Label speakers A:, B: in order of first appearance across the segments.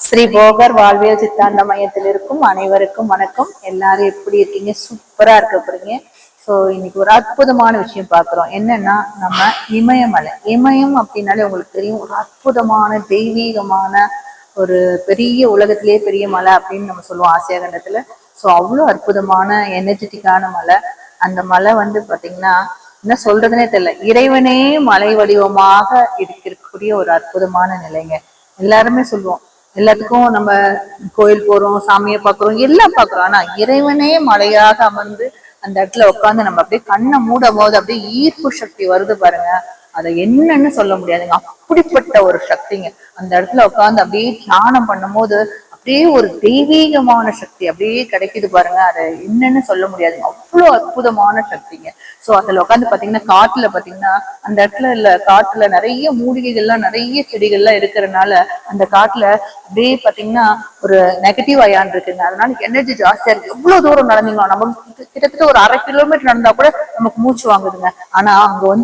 A: ஸ்ரீ போகர் வாழ்வியல் சித்தாந்த மையத்தில் இருக்கும் அனைவருக்கும் வணக்கம். எல்லாரும் எப்படி இருக்கீங்க? சூப்பரா இருக்க போறீங்க. ஸோ இன்னைக்கு ஒரு அற்புதமான விஷயம் பார்க்குறோம். என்னன்னா, நம்ம இமயமலை. இமயம் அப்படின்னாலே உங்களுக்கு தெரியும், ஒரு அற்புதமான தெய்வீகமான ஒரு பெரிய உலகத்திலேயே பெரிய மலை அப்படின்னு நம்ம சொல்லுவோம் ஆசியா கண்டத்துல. ஸோ அவ்வளோ அற்புதமான எனர்ஜெட்டிக்கான மலை. அந்த மலை பாத்தீங்கன்னா என்ன சொல்றதுனே தெரியல, இறைவனே மலை வடிவமாக இருக்கக்கூடிய ஒரு அற்புதமான நிலைங்க. எல்லாருமே சொல்லுவோம், எல்லாத்துக்கும் நம்ம கோயில் போறோம், சாமியை பாக்குறோம், எல்லாம் பாக்குறோம். ஆனா இறைவனே மலையாக அமர்ந்து அந்த இடத்துல உட்காந்து நம்ம அப்படியே கண்ணை மூடும் போது அப்படியே ஈர்ப்பு சக்தி வருது பாருங்க. அதை என்னன்னு சொல்ல முடியாதுங்க. அப்படிப்பட்ட ஒரு சக்திங்க. அந்த இடத்துல உட்காந்து அப்படியே தியானம் பண்ணும் போது அப்படியே ஒரு தெய்வீகமான சக்தி அப்படியே கிடைக்குது பாருங்க. அதை என்னன்னு சொல்ல முடியாதுங்க. அவ்வளவு அற்புதமான சக்திங்க. சோ அதுல உட்காந்து பாத்தீங்கன்னா காட்டுல பாத்தீங்கன்னா அந்த இடத்துல இல்ல காட்டுல நிறைய மூலிகைகள்லாம் நிறைய செடிகள்லாம் இருக்கிறதுனால அந்த காட்டுல அப்படியே பாத்தீங்கன்னா ஒரு நெகட்டிவ் அயான் இருக்குங்க. அதனால எனர்ஜி ஜாஸ்தியா இருக்கு. எவ்வளவு தூரம் நடந்தீங்களா, நம்ம கிட்டத்தட்ட ஒரு 1/2 கிலோமீட்டர் நடந்தா கூட நமக்கு மூச்சு வாங்குதுங்க. ஆனா அங்க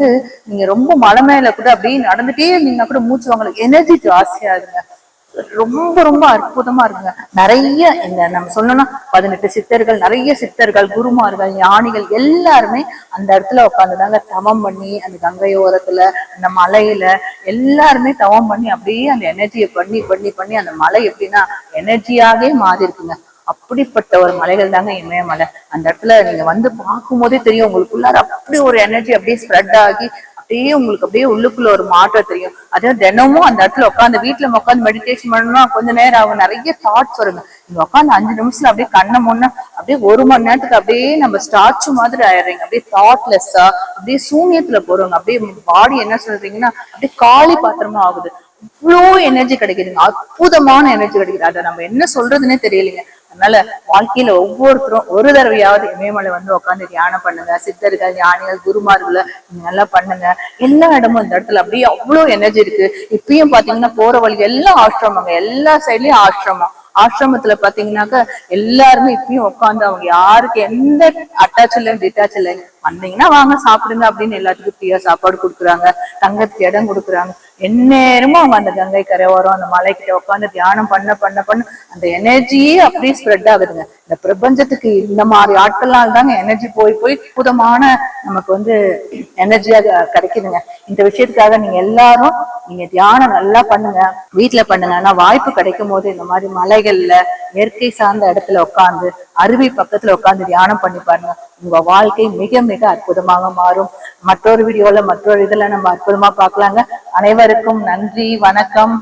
A: நீங்க ரொம்ப மலை மேல கூட அப்படியே நடந்துட்டே இருந்தீங்கன்னா கூட மூச்சு வாங்கல, எனர்ஜி ஜாஸ்தியா இருக்குங்க. ரொம்ப ரொம்ப அற்புதமா இருக்குங்க. நிறைய இந்த நம்ம சொல்லணும்னா 18 சித்தர்கள், நிறைய சித்தர்கள், குருமார்கள், ஞானிகள் எல்லாருமே அந்த இடத்துல உட்காந்துதாங்க தவம் பண்ணி அந்த கங்கையோரத்துல அந்த மலையில எல்லாருமே தவம் பண்ணி அப்படியே அந்த எனர்ஜியை பண்ணி பண்ணி பண்ணி அந்த மலை எப்படின்னா எனர்ஜியாவே மாறி இருக்குங்க. அப்படிப்பட்ட ஒரு மலைகள் தாங்க இமயமலை. அந்த இடத்துல நீங்க பார்க்கும் போதே தெரியும், உங்களுக்குள்ளார அப்படி ஒரு எனர்ஜி அப்படியே ஸ்ப்ரெட் ஆகி அப்படியே உங்களுக்கு அப்படியே உள்ளுக்குள்ள ஒரு மாற்றம் தெரியும். அதே தினமும் அந்த இடத்துல உட்காந்து வீட்டுல உட்காந்து மெடிடேஷன் பண்ணணும்னா கொஞ்ச நேரம் ஆகும், நிறைய தாட்ஸ் வருங்க. நீங்க உட்காந்து 5 நிமிஷத்துல அப்படியே கண்ணை முன்னா அப்படியே 1 மணி நேரத்துக்கு அப்படியே நம்ம ஸ்டாச்சு மாதிரி ஆயிடுறீங்க. அப்படியே தாட்லெஸ்ஸா அப்படியே சூன்யத்துல போறவங்க. அப்படியே பாடி என்ன சொல்றீங்கன்னா அப்படியே காலி பாத்திரமா ஆகுது. இவ்வளோ எனர்ஜி கிடைக்குதுங்க. அற்புதமான எனர்ஜி கிடைக்குது. அதை நம்ம என்ன சொல்றதுன்னே தெரியலைங்க. அதனால வாழ்க்கையில ஒவ்வொருத்தரும் ஒரு தடவையாவது இமயமலை உட்காந்து தியானம் பண்ணுங்க. சித்தர்கள், ஞானிகள், குருமார்களை நீங்க நல்லா பண்ணுங்க. எல்லா இடமும் இந்த இடத்துல அப்படியே அவ்வளவு எனர்ஜி இருக்கு. இப்பயும் பாத்தீங்கன்னா போற வழி எல்லாம் ஆசிரமங்க, எல்லா சைட்லயும் ஆசிரமம். ஆசிரமத்துல பாத்தீங்கன்னாக்க எல்லாருமே இப்பயும் உட்காந்து அவங்க யாருக்கு எந்த அட்டாச் இல்லை டிட்டாச் இல்லை, வந்தீங்கன்னா வாங்க சாப்பிடுங்க அப்படின்னு எல்லாத்துக்கும் ஃப்ரீயா சாப்பாடு கொடுக்குறாங்க, தங்கத்துக்கு இடம் கொடுக்குறாங்க. எந்நேரமும் அவங்க அந்த கங்கை கரை ஓரம் அந்த மலைக்கிட்ட உட்காந்து தியானம் பண்ண பண்ண பண்ண அந்த எனர்ஜியே அப்படியே ஸ்ப்ரெட் ஆகுதுங்க. இந்த பிரபஞ்சத்துக்கு இந்த மாதிரி ஆட்கள்லாம் தாங்க எனர்ஜி போய் போய் அற்புதமான நமக்கு எனர்ஜியாக கிடைக்குதுங்க. இந்த விஷயத்துக்காக நீங்க எல்லாரும் நீங்க தியானம் நல்லா பண்ணுங்க, வீட்டுல பண்ணுங்க. ஆனா வாய்ப்பு கிடைக்கும் போது இந்த மாதிரி மலைகள்ல இயற்கை சார்ந்த இடத்துல உட்காந்து அருவி பக்கத்துல உட்காந்து தியானம் பண்ணி பாருங்க. உங்க வாழ்க்கை மிக மிக அற்புதமாக மாறும். மற்றொரு வீடியோல மற்றொரு இதுல நம்ம அற்புதமா பார்க்கலாங்க. அனைவருக்கும் நன்றி, வணக்கம்.